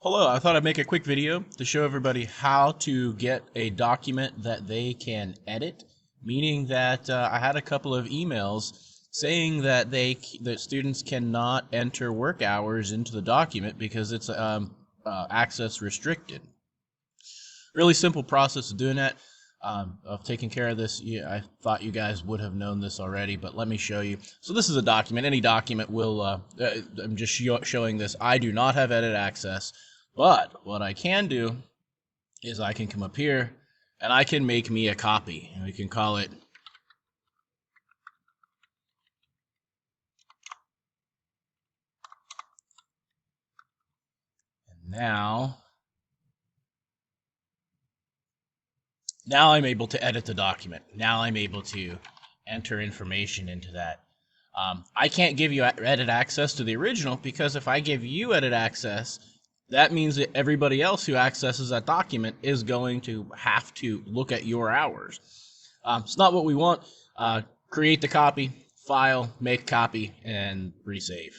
Hello, I thought I'd make a quick video to show everybody how to get a document that they can edit, meaning that I had a couple of emails saying that that students cannot enter work hours into the document because it's access restricted. Really simple process of doing that. Of taking care of this. Yeah, I thought you guys would have known this already, but let me show you. So this is a document. Any document will, I'm just showing this. I do not have edit access, but what I can do is I can come up here and I can make me a copy. And we can call it now. Now I'm able to edit the document. Now I'm able to enter information into that. I can't give you edit access to the original because if I give you edit access, that means that everybody else who accesses that document is going to have to look at your hours. It's not what we want. Create the copy, file, make copy, and resave.